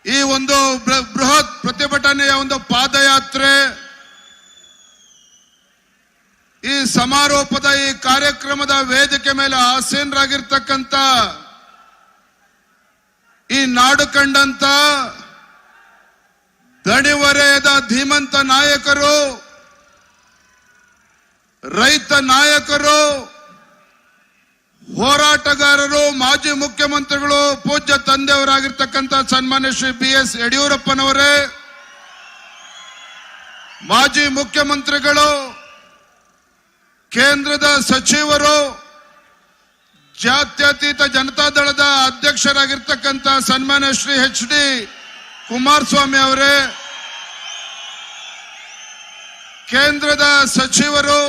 ಈ ಒಂದು ಬೃಹತ್ ಪ್ರತಿಭಟನೆಯ ಒಂದು ಪಾದಯಾತ್ರೆ, ಈ ಸಮಾರೋಪದ ಈ ಕಾರ್ಯಕ್ರಮದ ವೇದಿಕೆ ಮೇಲೆ ಆಸೀನರಾಗಿರ್ತಕ್ಕಂಥ ಈ ನಾಡು ಕಂಡಂತ ದಣಿವರೆಯದ ಧೀಮಂತ ನಾಯಕರು, ರೈತ ನಾಯಕರು, ಹೋರಾಟಗಾರರು, ಮಾಜಿ ಮುಖ್ಯಮಂತ್ರಿಗಳು, ಪೂಜ್ಯ ತಂದೆಯವರಾಗಿರ್ತಕ್ಕಂಥ ಸನ್ಮಾನ್ಯ ಶ್ರೀ ಬಿ.ಎಸ್. ಯಡಿಯೂರಪ್ಪನವರೇ, ಮಾಜಿ ಮುಖ್ಯಮಂತ್ರಿಗಳು, ಕೇಂದ್ರದ ಸಚಿವರು, ಜಾತ್ಯತೀತ ಜನತಾದಳದ ಅಧ್ಯಕ್ಷರಾಗಿರ್ತಕ್ಕಂಥ ಸನ್ಮಾನ್ಯ ಶ್ರೀ ಎಚ್.ಡಿ. ಕುಮಾರಸ್ವಾಮಿ ಅವರೇ, ಕೇಂದ್ರದ ಸಚಿವರು,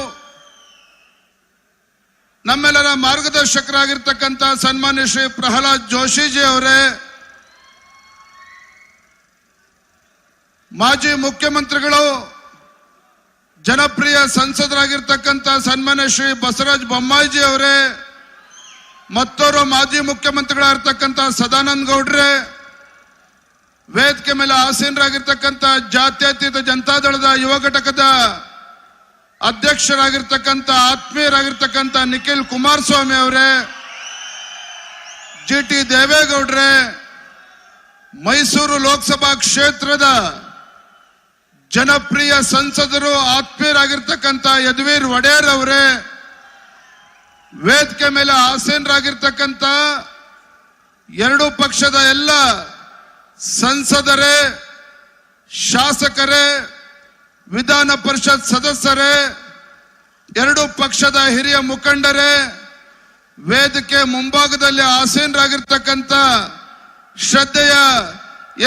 ನಮ್ಮೆಲ್ಲರ ಮಾರ್ಗದರ್ಶಕರಾಗಿರ್ತಕ್ಕಂಥ ಸನ್ಮಾನ್ಯ ಶ್ರೀ ಪ್ರಹ್ಲಾದ್ ಜೋಶಿಜಿ ಅವರೇ, ಮಾಜಿ ಮುಖ್ಯಮಂತ್ರಿಗಳು, ಜನಪ್ರಿಯ ಸಂಸದರಾಗಿರ್ತಕ್ಕಂಥ ಸನ್ಮಾನ್ಯ ಶ್ರೀ ಬಸವರಾಜ ಬೊಮ್ಮಾಯಿಜಿ ಅವರೇ, ಮತ್ತೋರ್ವ ಮಾಜಿ ಮುಖ್ಯಮಂತ್ರಿಗಳಾಗಿರ್ತಕ್ಕಂಥ ಸದಾನಂದ ಗೌಡ್ರೆ, ವೇದಿಕೆ ಮೇಲೆ ಆಸೀನರಾಗಿರ್ತಕ್ಕಂಥ ಜಾತ್ಯತೀತ ಜನತಾದಳದ ಯುವ ಘಟಕದ ಅಧ್ಯಕ್ಷರಾಗಿರ್ತಕ್ಕಂಥ ಆತ್ಮೀಯರಾಗಿರ್ತಕ್ಕಂಥ ನಿಖಿಲ್ ಕುಮಾರಸ್ವಾಮಿ ಅವರೇ, ಜಿ.ಟಿ. ದೇವೇಗೌಡ್ರೆ, ಮೈಸೂರು ಲೋಕಸಭಾ ಕ್ಷೇತ್ರದ ಜನಪ್ರಿಯ ಸಂಸದರು, ಆತ್ಮೀಯರಾಗಿರ್ತಕ್ಕಂಥ ಯದುವೀರ್ ಒಡೆಯರ್ ಅವರೇ, ವೇದಿಕೆ ಮೇಲೆ ಆಸೀನರಾಗಿರ್ತಕ್ಕಂಥ ಎರಡೂ ಪಕ್ಷದ ಎಲ್ಲ ಸಂಸದರೇ, ಶಾಸಕರೇ, ವಿಧಾನ ಪರಿಷತ್ ಸದಸ್ಯರೇ, ಎರಡೂ ಪಕ್ಷದ ಹಿರಿಯ ಮುಖಂಡರೇ, ವೇದಿಕೆ ಮುಂಭಾಗದಲ್ಲಿ ಆಸೀನರಾಗಿರ್ತಕ್ಕಂಥ ಶ್ರದ್ಧೆಯ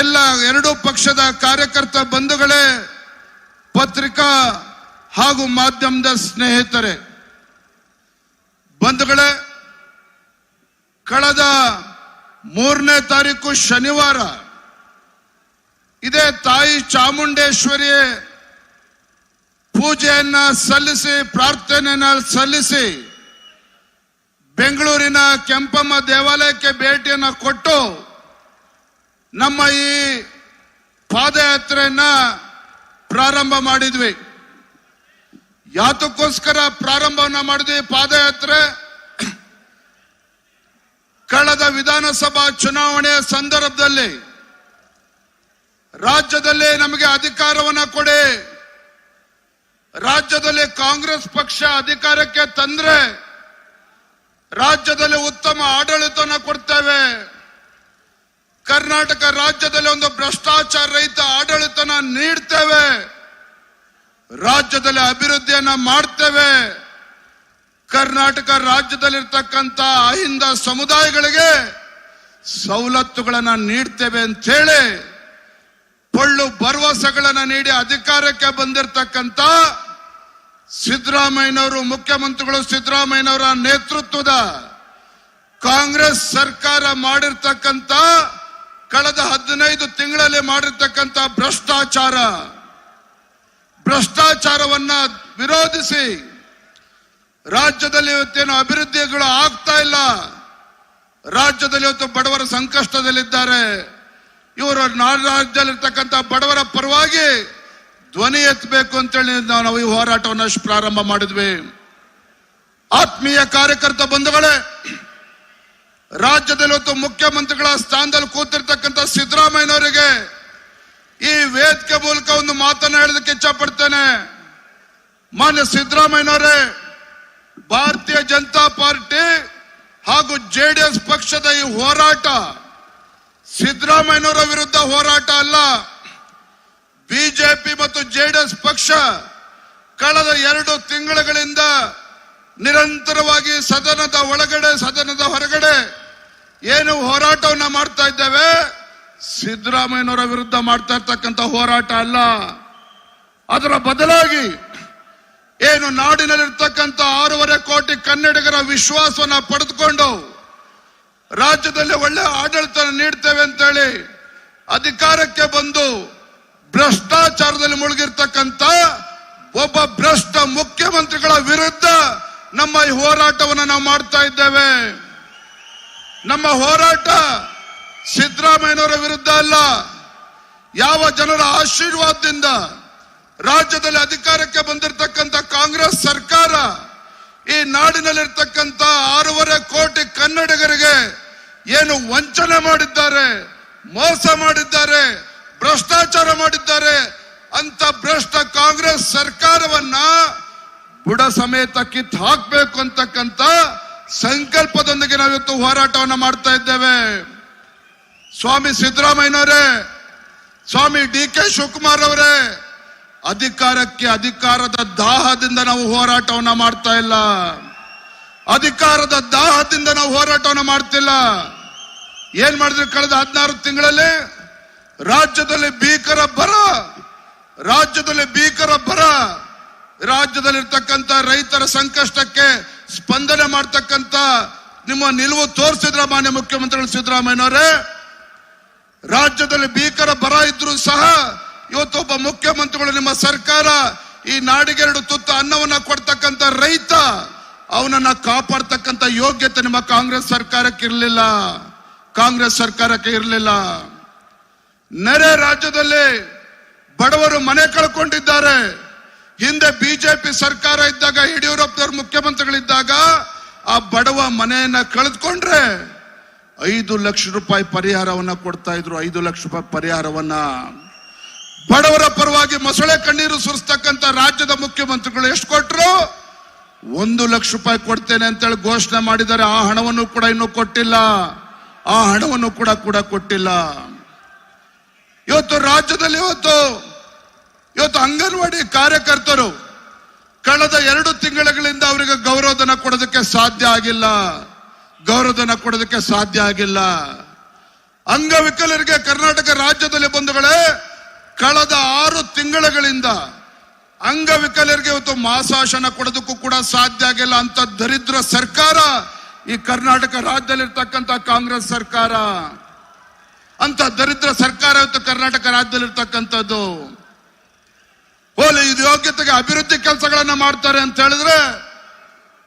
ಎಲ್ಲ ಎರಡೂ ಪಕ್ಷದ ಕಾರ್ಯಕರ್ತ ಬಂಧುಗಳೇ, ಪತ್ರಿಕಾ ಹಾಗೂ ಮಾಧ್ಯಮದ ಸ್ನೇಹಿತರೆ, ಬಂಧುಗಳೇ, ಕಳೆದ 3ನೇ ತಾರೀಕು ಶನಿವಾರ ಇದೇ ತಾಯಿ ಚಾಮುಂಡೇಶ್ವರಿ ಪೂಜೆಯನ್ನ ಸಲ್ಲಿಸಿ, ಪ್ರಾರ್ಥನೆಯನ್ನ ಸಲ್ಲಿಸಿ, ಬೆಂಗಳೂರಿನ ಕೆಂಪಮ್ಮ ದೇವಾಲಯಕ್ಕೆ ಭೇಟಿಯನ್ನ ಕೊಟ್ಟು ನಮ್ಮ ಈ ಪಾದಯಾತ್ರೆಯನ್ನ ಪ್ರಾರಂಭ ಮಾಡಿದ್ವಿ. ಯಾತಕ್ಕೋಸ್ಕರ ಪ್ರಾರಂಭವನ್ನ ಮಾಡಿದ್ವಿ ಪಾದಯಾತ್ರೆ? ಕಳೆದ ವಿಧಾನಸಭಾ ಚುನಾವಣೆಯ ಸಂದರ್ಭದಲ್ಲಿ ರಾಜ್ಯದಲ್ಲಿ ನಮಗೆ ಅಧಿಕಾರವನ್ನ ಕೊಡಿ, ರಾಜ್ಯದಲ್ಲಿ ಕಾಂಗ್ರೆಸ್ ಪಕ್ಷ ಅಧಿಕಾರಕ್ಕೆ ತಂದ್ರೆ ರಾಜ್ಯದಲ್ಲಿ ಉತ್ತಮ ಆಡಳಿತವನ್ನ ಕೊಡ್ತೇವೆ, ಕರ್ನಾಟಕ ರಾಜ್ಯದಲ್ಲಿ ಒಂದು ಭ್ರಷ್ಟಾಚಾರ ರಹಿತ ಆಡಳಿತನ ನೀಡ್ತೇವೆ, ರಾಜ್ಯದಲ್ಲಿ ಅಭಿವೃದ್ಧಿಯನ್ನ ಮಾಡ್ತೇವೆ, ಕರ್ನಾಟಕ ರಾಜ್ಯದಲ್ಲಿರ್ತಕ್ಕಂಥ ಅಹಿಂದ ಸಮುದಾಯಗಳಿಗೆ ಸವಲತ್ತುಗಳನ್ನ ನೀಡ್ತೇವೆ ಅಂತ ಹೇಳಿ ಪೊಳ್ಳು ಭರವಸೆಗಳನ್ನ ನೀಡಿ ಅಧಿಕಾರಕ್ಕೆ ಬಂದಿರತಕ್ಕಂಥ ಸಿದ್ದರಾಮಯ್ಯನವರು, ಮುಖ್ಯಮಂತ್ರಿಗಳು ಸಿದ್ದರಾಮಯ್ಯನವರ ನೇತೃತ್ವದ ಕಾಂಗ್ರೆಸ್ ಸರ್ಕಾರ ಮಾಡಿರ್ತಕ್ಕಂಥ ಕಳೆದ 15 ತಿಂಗಳಲ್ಲಿ ಮಾಡಿರ್ತಕ್ಕಂಥ ಭ್ರಷ್ಟಾಚಾರವನ್ನ ವಿರೋಧಿಸಿ ರಾಜ್ಯದಲ್ಲಿ ಇವತ್ತೇನು ಅಭಿವೃದ್ಧಿಗಳು ಆಗ್ತಾ ಇಲ್ಲ, ರಾಜ್ಯದಲ್ಲಿ ಇವತ್ತು ಬಡವರ ಸಂಕಷ್ಟದಲ್ಲಿದ್ದಾರೆ. ಇವರು ರಾಜ್ಯದಲ್ಲಿರ್ತಕ್ಕಂಥ ಬಡವರ ಪರವಾಗಿ ಧ್ವನಿ ಎತ್ತಬೇಕು ಅಂತೇಳಿ ನಾವು ಈ ಹೋರಾಟವನ್ನು ಪ್ರಾರಂಭ ಮಾಡಿದ್ವಿ. ಆತ್ಮೀಯ ಕಾರ್ಯಕರ್ತ ಬಂಧುಗಳೇ, ರಾಜ್ಯದಲ್ಲಿ ಇವತ್ತು ಮುಖ್ಯಮಂತ್ರಿಗಳ ಸ್ಥಾನದಲ್ಲಿ ಕೂತಿರ್ತಕ್ಕಂಥ ಸಿದ್ದರಾಮಯ್ಯನವರಿಗೆ ಈ ವೇದಿಕೆ ಮೂಲಕ ಒಂದು ಮಾತನ್ನು ಹೇಳೋದಕ್ಕೆ ಇಚ್ಛೆ ಪಡ್ತೇನೆ. ಮಾನ್ಯ ಸಿದ್ದರಾಮಯ್ಯನವರೇ, ಭಾರತೀಯ ಜನತಾ ಪಾರ್ಟಿ ಹಾಗೂ ಜೆಡಿಎಸ್ ಪಕ್ಷದ ಈ ಹೋರಾಟ ಸಿದ್ದರಾಮಯ್ಯನವರ ವಿರುದ್ಧ ಹೋರಾಟ ಅಲ್ಲ. ಬಿಜೆಪಿ ಮತ್ತು ಜೆಡಿಎಸ್ ಪಕ್ಷ ಕಳೆದ 2 ತಿಂಗಳುಗಳಿಂದ ನಿರಂತರವಾಗಿ ಸದನದ ಒಳಗಡೆ ಸದನದ ಹೊರಗಡೆ ಏನು ಹೋರಾಟವನ್ನ ಮಾಡ್ತಾ ಇದ್ದೇವೆ, ಸಿದ್ದರಾಮಯ್ಯನವರ ವಿರುದ್ಧ ಮಾಡ್ತಾ ಇರ್ತಕ್ಕಂಥ ಹೋರಾಟ ಅಲ್ಲ. ಅದರ ಬದಲಾಗಿ ಏನು ನಾಡಿನಲ್ಲಿರ್ತಕ್ಕಂಥ 6.5 ಕೋಟಿ ಕನ್ನಡಿಗರ ವಿಶ್ವಾಸವನ್ನ ಪಡೆದುಕೊಂಡು ರಾಜ್ಯದಲ್ಲಿ ಒಳ್ಳೆ ಆಡಳಿತ ನೀಡ್ತೇವೆ ಅಂತೇಳಿ ಅಧಿಕಾರಕ್ಕೆ ಬಂದು ಭ್ರಷ್ಟಾಚಾರದಲ್ಲಿ ಮುಳುಗಿರ್ತಕ್ಕಂಥ ಒಬ್ಬ ಭ್ರಷ್ಟ ಮುಖ್ಯಮಂತ್ರಿಗಳ ವಿರುದ್ಧ ನಮ್ಮ ಈ ಹೋರಾಟವನ್ನು ನಾವು ಮಾಡ್ತಾ ಇದ್ದೇವೆ. ನಮ್ಮ ಹೋರಾಟ ಸಿದ್ದರಾಮಯ್ಯನವರ ವಿರುದ್ಧ ಅಲ್ಲ, ಯಾವ ಜನರ ಆಶೀರ್ವಾದದಿಂದ ರಾಜ್ಯದಲ್ಲಿ ಅಧಿಕಾರಕ್ಕೆ ಬಂದಿರತಕ್ಕಂತ ಕಾಂಗ್ರೆಸ್ ಸರ್ಕಾರ ಈ ನಾಡಿನಲ್ಲಿರ್ತಕ್ಕಂಥ 6.5 ಕೋಟಿ ಕನ್ನಡಿಗರಿಗೆ ಏನು ವಂಚನೆ ಮಾಡಿದ್ದಾರೆ, ಮೋಸ ಮಾಡಿದ್ದಾರೆ, ಭ್ರಷ್ಟಾಚಾರ ಮಾಡಿದ್ದಾರೆ ಅಂತ ಭ್ರಷ್ಟ ಕಾಂಗ್ರೆಸ್ ಸರ್ಕಾರವನ್ನ ಬುಡ ಸಮೇತ ಕಿತ್ತು ಹಾಕಬೇಕು ಅಂತಕ್ಕಂಥ ಸಂಕಲ್ಪದೊಂದಿಗೆ ನಾವಿವತ್ತು ಹೋರಾಟವನ್ನ ಮಾಡ್ತಾ ಇದ್ದೇವೆ. ಸ್ವಾಮಿ ಸಿದ್ದರಾಮಯ್ಯನವರೇ, ಸ್ವಾಮಿ ಡಿ.ಕೆ. ಶಿವಕುಮಾರ್ ಅವರೇ, ಅಧಿಕಾರದ ದಾಹದಿಂದ ನಾವು ಹೋರಾಟವನ್ನ ಮಾಡ್ತಾ ಇಲ್ಲ. ಅಧಿಕಾರದ ದಾಹದಿಂದ ನಾವು ಹೋರಾಟವನ್ನ ಮಾಡ್ತಿಲ್ಲ. ಏನ್ ಮಾಡಿದ್ರಿ ಕಳೆದ 16 ತಿಂಗಳಲ್ಲಿ? ರಾಜ್ಯದಲ್ಲಿ ಭೀಕರ ಬರ, ರಾಜ್ಯದಲ್ಲಿರ್ತಕ್ಕಂಥ ರೈತರ ಸಂಕಷ್ಟಕ್ಕೆ ಸ್ಪಂದನೆ ಮಾಡ್ತಕ್ಕಂಥ ನಿಮ್ಮ ನಿಲುವು ತೋರಿಸಿದ್ರ ಮಾನ್ಯ ಮುಖ್ಯಮಂತ್ರಿಗಳು ಸಿದ್ದರಾಮಯ್ಯನವರೇ. ರಾಜ್ಯದಲ್ಲಿ ಭೀಕರ ಬರ ಇದ್ರೂ ಸಹ ಇವತ್ತೊಬ್ಬ ಮುಖ್ಯಮಂತ್ರಿಗಳು, ನಿಮ್ಮ ಸರ್ಕಾರ ಈ ನಾಡಿಗೆ 2 ತುತ್ತು ಅನ್ನವನ್ನ ಕೊಡ್ತಕ್ಕಂಥ ರೈತ, ಅವನನ್ನ ಕಾಪಾಡ್ತಕ್ಕಂಥ ಯೋಗ್ಯತೆ ನಿಮ್ಮ ಕಾಂಗ್ರೆಸ್ ಸರ್ಕಾರಕ್ಕೆ ಇರಲಿಲ್ಲ. ನೆರೆ ರಾಜ್ಯದಲ್ಲಿ ಬಡವರು ಮನೆ ಕಳ್ಕೊಂಡಿದ್ದಾರೆ. ಹಿಂದೆ ಬಿಜೆಪಿ ಸರ್ಕಾರ ಇದ್ದಾಗ, ಯಡಿಯೂರಪ್ಪನವರು ಮುಖ್ಯಮಂತ್ರಿಗಳಿದ್ದಾಗ ಆ ಬಡವ ಮನೆಯನ್ನ ಕಳೆದುಕೊಂಡ್ರೆ 5 ಲಕ್ಷ ರೂಪಾಯಿ ಪರಿಹಾರವನ್ನ ಕೊಡ್ತಾ ಇದ್ರು. 5 ಲಕ್ಷ ರೂಪಾಯಿ ಪರಿಹಾರವನ್ನ ಬಡವರ ಪರವಾಗಿ ಮೊಸಳೆ ಕಣ್ಣೀರು ಸುರಿಸ್ತಕ್ಕಂಥ ರಾಜ್ಯದ ಮುಖ್ಯಮಂತ್ರಿಗಳು ಎಷ್ಟು ಕೊಟ್ಟರು? 1 ಲಕ್ಷ ರೂಪಾಯಿ ಕೊಡ್ತೇನೆ ಅಂತೇಳಿ ಘೋಷಣೆ ಮಾಡಿದ್ದಾರೆ. ಆ ಹಣವನ್ನು ಕೂಡ ಇನ್ನೂ ಕೊಟ್ಟಿಲ್ಲ. ಇವತ್ತು ರಾಜ್ಯದಲ್ಲಿ ಇವತ್ತು ಅಂಗನವಾಡಿ ಕಾರ್ಯಕರ್ತರು ಕಳೆದ 2 ತಿಂಗಳಿಂದ ಅವರಿಗೆ ಗೌರವಧನ ಕೊಡೋದಕ್ಕೆ ಸಾಧ್ಯ ಆಗಿಲ್ಲ. ಅಂಗವಿಕಲರಿಗೆ ಕರ್ನಾಟಕ ರಾಜ್ಯದಲ್ಲಿ ಬಂಧುಗಳೇ, ಕಳೆದ 6 ತಿಂಗಳಿಂದ ಅಂಗವಿಕಲರಿಗೆ ಇವತ್ತು ಮಾಸಾಶನ ಕೊಡೋದಕ್ಕೂ ಕೂಡ ಸಾಧ್ಯ ಆಗಿಲ್ಲ. ಅಂತ ದರಿದ್ರ ಸರ್ಕಾರ ಈ ಕರ್ನಾಟಕ ರಾಜ್ಯದಲ್ಲಿರ್ತಕ್ಕಂಥ ಕಾಂಗ್ರೆಸ್ ಸರ್ಕಾರ, ಅಂತ ದರಿದ್ರ ಸರ್ಕಾರ ಇವತ್ತು ಕರ್ನಾಟಕ ರಾಜ್ಯದಲ್ಲಿರ್ತಕ್ಕಂಥದ್ದು. ಇದು ಯೋಗ್ಯತೆಗೆ ಅಭಿವೃದ್ಧಿ ಕೆಲಸಗಳನ್ನ ಮಾಡ್ತಾರೆ ಅಂತ ಹೇಳಿದ್ರೆ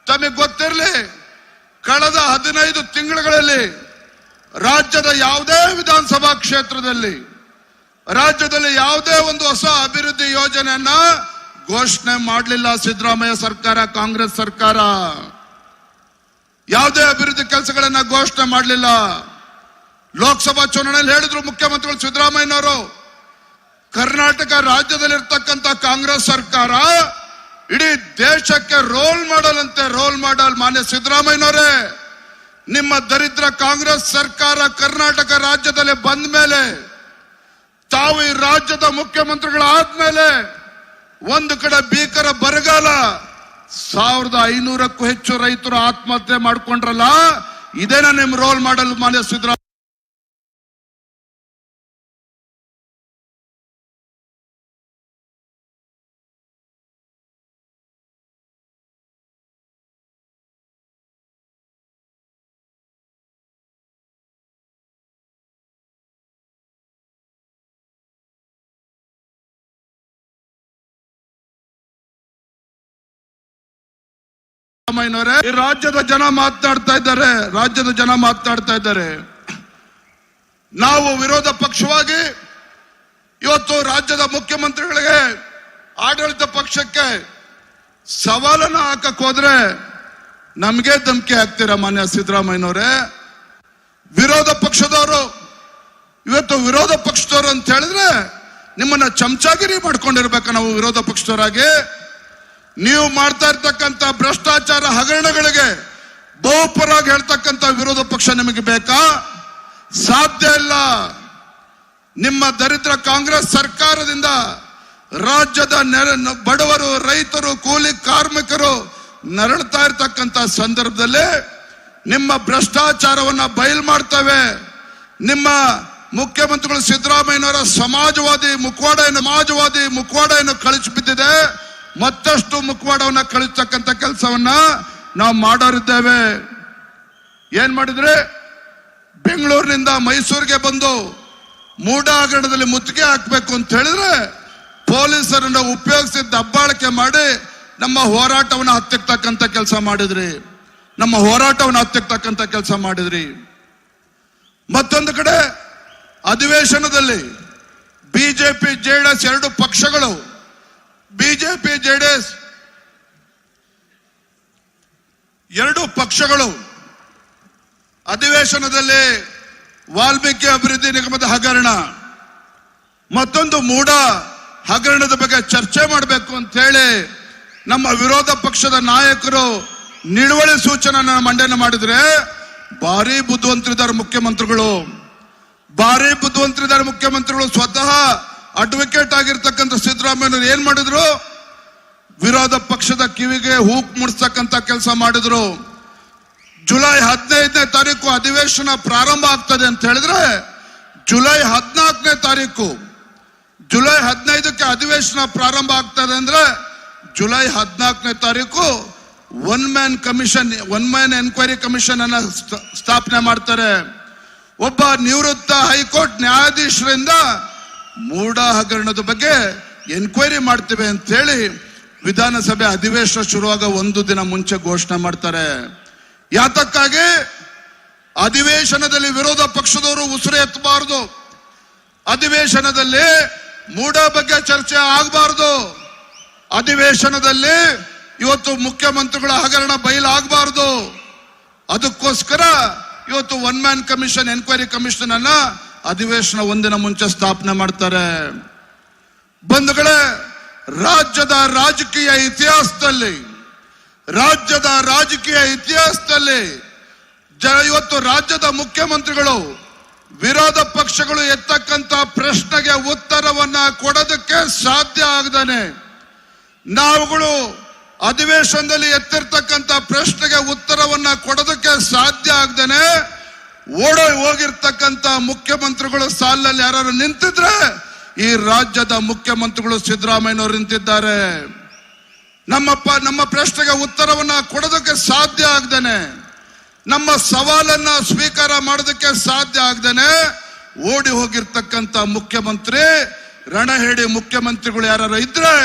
ತಮಗೆ ಗೊತ್ತಿರಲಿ, ಕಳೆದ 15 ತಿಂಗಳುಗಳಲ್ಲಿ ರಾಜ್ಯದ ಯಾವುದೇ ವಿಧಾನಸಭಾ ಕ್ಷೇತ್ರದಲ್ಲಿ, ರಾಜ್ಯದಲ್ಲಿ ಯಾವುದೇ ಒಂದು ಹೊಸ ಅಭಿವೃದ್ಧಿ ಯೋಜನೆಯನ್ನ ಘೋಷಣೆ ಮಾಡಲಿಲ್ಲ ಸಿದ್ದರಾಮಯ್ಯ ಸರ್ಕಾರ, ಕಾಂಗ್ರೆಸ್ ಸರ್ಕಾರ. ಯಾವುದೇ ಅಭಿವೃದ್ಧಿ ಕೆಲಸಗಳನ್ನ ಘೋಷಣೆ ಮಾಡಲಿಲ್ಲ. ಲೋಕಸಭಾ ಚುನಾವಣೆಯಲ್ಲಿ ಹೇಳಿದ್ರು ಮುಖ್ಯಮಂತ್ರಿಗಳು ಸಿದ್ದರಾಮಯ್ಯನವರು, ಕರ್ನಾಟಕ ರಾಜ್ಯದಲ್ಲಿರ್ತಕ್ಕಂಥ ಕಾಂಗ್ರೆಸ್ ಸರ್ಕಾರ ಇಡೀ ದೇಶಕ್ಕೆ ರೋಲ್ ಮಾಡಲ್ ಮಾನ್ಯ ಸಿದ್ದರಾಮಯ್ಯನವರೇ, ನಿಮ್ಮ ದರಿದ್ರ ಕಾಂಗ್ರೆಸ್ ಸರ್ಕಾರ ಕರ್ನಾಟಕ ರಾಜ್ಯದಲ್ಲಿ ಬಂದ ಮೇಲೆ, ತಾವು ಈ ರಾಜ್ಯದ ಮುಖ್ಯಮಂತ್ರಿಗಳಾದ್ಮೇಲೆ ಒಂದು ಕಡೆ ಭೀಕರ ಬರಗಾಲ, 1500ಕ್ಕೂ ಹೆಚ್ಚು ರೈತರು ಆತ್ಮಹತ್ಯೆ ಮಾಡ್ಕೊಂಡ್ರಲ್ಲ, ಇದೇನ ನಿಮ್ ರೋಲ್ ಮಾಡಲ್ ಮಾನ್ಯ ಸಿದ್ದರಾಮಯ್ಯ? ಈ ರಾಜ್ಯದ ಜನ ಮಾತನಾಡ್ತಾ ಇದ್ದಾರೆ. ನಾವು ವಿರೋಧ ಪಕ್ಷವಾಗಿ ಇವತ್ತು ರಾಜ್ಯದ ಮುಖ್ಯಮಂತ್ರಿಗಳಿಗೆ, ಆಡಳಿತ ಪಕ್ಷಕ್ಕೆ ಸವಾಲನ್ನ ಹಾಕಕ್ ಹೋದ್ರೆ ನಮ್ಗೆ ಧಮಕಿ ಹಾಕ್ತೀರಾ ಮಾನ್ಯ ಸಿದ್ದರಾಮಯ್ಯನವರೇ? ವಿರೋಧ ಪಕ್ಷದವರು ಅಂತ ಹೇಳಿದ್ರೆ ನಿಮ್ಮನ್ನ ಚಮಚಾಗಿರಿ ಮಾಡ್ಕೊಂಡಿರ್ಬೇಕ. ನಾವು ವಿರೋಧ ಪಕ್ಷದವರಾಗಿ ನೀವು ಮಾಡ್ತಾ ಇರ್ತಕ್ಕಂಥ ಭ್ರಷ್ಟಾಚಾರ ಹಗರಣಗಳಿಗೆ ಬಹುಪರಾಗಿ ಹೇಳ್ತಕ್ಕಂಥ ವಿರೋಧ ಪಕ್ಷ ನಿಮಗೆ ಬೇಕಾ? ಸಾಧ್ಯ ಇಲ್ಲ. ನಿಮ್ಮ ದರಿದ್ರ ಕಾಂಗ್ರೆಸ್ ಸರ್ಕಾರದಿಂದ ರಾಜ್ಯದ ಬಡವರು, ರೈತರು, ಕೂಲಿ ಕಾರ್ಮಿಕರು ನರಳ್ತಾ ಇರ್ತಕ್ಕಂಥ ಸಂದರ್ಭದಲ್ಲಿ ನಿಮ್ಮ ಭ್ರಷ್ಟಾಚಾರವನ್ನ ಬಯಲು ಮಾಡ್ತೇವೆ. ನಿಮ್ಮ ಮುಖ್ಯಮಂತ್ರಿಗಳು ಸಿದ್ದರಾಮಯ್ಯನವರ ಸಮಾಜವಾದಿ ಮುಖವಾಡ ಏನು ಕಳಿಸಿ ಬಿದ್ದಿದೆ, ಮತ್ತಷ್ಟು ಮುಖವಾಡವನ್ನ ಕಳಿಸ್ತಕ್ಕಂಥ ಕೆಲಸವನ್ನ ನಾವು ಮಾಡೋರಿದ್ದೇವೆ. ಏನ್ ಮಾಡಿದ್ರೆ, ಬೆಂಗಳೂರಿನಿಂದ ಮೈಸೂರಿಗೆ ಬಂದು ಮೂಡ ಹಗರಣದಲ್ಲಿ ಮುತ್ತಿಗೆ ಹಾಕ್ಬೇಕು ಅಂತ ಹೇಳಿದ್ರೆ ಪೊಲೀಸರನ್ನ ಉಪಯೋಗಿಸಿ ದಬ್ಬಾಳಿಕೆ ಮಾಡಿ ನಮ್ಮ ಹೋರಾಟವನ್ನು ಹತ್ತಿಕ್ಕತಕ್ಕಂಥ ಕೆಲಸ ಮಾಡಿದ್ರಿ. ಮತ್ತೊಂದು ಕಡೆ ಅಧಿವೇಶನದಲ್ಲಿ ಬಿಜೆಪಿ ಜೆಡಿಎಸ್ ಎರಡು ಪಕ್ಷಗಳು, ಬಿಜೆಪಿ ಜೆಡಿಎಸ್ ಎರಡು ಪಕ್ಷಗಳು ಅಧಿವೇಶನದಲ್ಲಿ ವಾಲ್ಮೀಕಿ ಅಭಿವೃದ್ಧಿ ನಿಗಮದ ಹಗರಣ, ಮತ್ತೊಂದು ಮೂಡ ಹಗರಣದ ಬಗ್ಗೆ ಚರ್ಚೆ ಮಾಡಬೇಕು ಅಂತ ಹೇಳಿ ನಮ್ಮ ವಿರೋಧ ಪಕ್ಷದ ನಾಯಕರು ನಿಲುವಳಿ ಸೂಚನೆ ಮಂಡನೆ ಮಾಡಿದ್ರೆ ಭಾರಿ ಬುದ್ಧಿವಂತರಿದ್ದಾರೆ ಮುಖ್ಯಮಂತ್ರಿಗಳು, ಭಾರಿ ಬುದ್ಧಿವಂತರಿದ್ದಾರೆ ಮುಖ್ಯಮಂತ್ರಿಗಳು. ಸ್ವತಃ ಅಡ್ವೊಕೇಟ್ ಆಗಿರ್ತಕ್ಕಂಥ ಸಿದ್ದರಾಮಯ್ಯನವರು ಏನ್ ಮಾಡಿದ್ರು? ವಿರೋಧ ಪಕ್ಷದ ಕಿವಿಗೆ ಹೂಕ್ ಮುಡಿಸ್ತಕ್ಕಂಥ ಕೆಲಸ ಮಾಡಿದ್ರು. ಜುಲೈ 15ನೇ ತಾರೀಕು ಅಧಿವೇಶನ ಪ್ರಾರಂಭ ಆಗ್ತದೆ ಅಂತ ಹೇಳಿದ್ರೆ ಜುಲೈ 14ನೇ ತಾರೀಕು, ಜುಲೈ 15ಕ್ಕೆ ಅಧಿವೇಶನ ಪ್ರಾರಂಭ ಆಗ್ತದೆ ಅಂದ್ರೆ ಜುಲೈ 14ನೇ ತಾರೀಕು ಒನ್ ಮ್ಯಾನ್ ಎನ್ಕ್ವೈರಿ ಕಮಿಷನ್ ಅನ್ನ ಸ್ಥಾಪನೆ ಮಾಡ್ತಾರೆ. ಒಬ್ಬ ನಿವೃತ್ತ ಹೈಕೋರ್ಟ್ ನ್ಯಾಯಾಧೀಶರಿಂದ ಮೂಡ ಹಗರಣದ ಬಗ್ಗೆ ಎನ್ಕ್ವೈರಿ ಮಾಡ್ತೇವೆ ಅಂತ ಹೇಳಿ ವಿಧಾನಸಭೆ ಅಧಿವೇಶನ ಶುರುವಾಗ ಒಂದು ದಿನ ಮುಂಚೆ ಘೋಷಣೆ ಮಾಡ್ತಾರೆ. ಯಾತಕ್ಕಾಗಿ? ಅಧಿವೇಶನದಲ್ಲಿ ವಿರೋಧ ಪಕ್ಷದವರು ಉಸಿರು ಎತ್ತಬಾರದು, ಅಧಿವೇಶನದಲ್ಲಿ ಮೂಡ ಬಗ್ಗೆ ಚರ್ಚೆ ಆಗಬಾರದು, ಅಧಿವೇಶನದಲ್ಲಿ ಇವತ್ತು ಮುಖ್ಯಮಂತ್ರಿಗಳ ಹಗರಣ ಬಯಲಾಗಬಾರದು. ಅದಕ್ಕೋಸ್ಕರ ಇವತ್ತು one man commission enquiry commission ಅನ್ನ ಅಧಿವೇಶನ ಒಂದಿನ ಮುಂಚೆ ಸ್ಥಾಪನೆ ಮಾಡ್ತಾರೆ. ಬಂಧುಗಳೇ, ರಾಜ್ಯದ ರಾಜಕೀಯ ಇತಿಹಾಸದಲ್ಲಿ ಇವತ್ತು ರಾಜ್ಯದ ಮುಖ್ಯಮಂತ್ರಿಗಳು ವಿರೋಧ ಪಕ್ಷಗಳು ಎತ್ತಕ್ಕಂತ ಪ್ರಶ್ನೆಗೆ ಉತ್ತರವನ್ನ ಕೊಡೋದಕ್ಕೆ ಸಾಧ್ಯ ಆಗದಾನೆ, ನಾವುಗಳು ಅಧಿವೇಶನದಲ್ಲಿ ಎತ್ತಿರ್ತಕ್ಕಂಥ ಪ್ರಶ್ನೆಗೆ ಉತ್ತರವನ್ನ ಕೊಡೋದಕ್ಕೆ ಸಾಧ್ಯ ಆಗದೇನೆ ಹೋಗಿರ್ತಕ್ಕಂಥ ಮುಖ್ಯಮಂತ್ರಿಗಳು ಸಾಲಿನಲ್ಲಿ ಯಾರು ನಿಂತಿದ್ರೆ ಈ ರಾಜ್ಯದ ಮುಖ್ಯಮಂತ್ರಿಗಳು ಸಿದ್ದರಾಮಯ್ಯನವರು ನಿಂತಿದ್ದಾರೆ. ನಮ್ಮ ಪ್ರಶ್ನೆಗೆ ಉತ್ತರವನ್ನ ಕೊಡೋದಕ್ಕೆ ಸಾಧ್ಯ ಆಗದೇನೆ, ನಮ್ಮ ಸವಾಲನ್ನ ಸ್ವೀಕಾರ ಮಾಡೋದಕ್ಕೆ ಸಾಧ್ಯ ಆಗದೇನೆ ಓಡಿ ಹೋಗಿರ್ತಕ್ಕಂಥ ಮುಖ್ಯಮಂತ್ರಿ, ರಣಹೇಡಿ ಮುಖ್ಯಮಂತ್ರಿಗಳು ಯಾರು ಇದ್ರೆ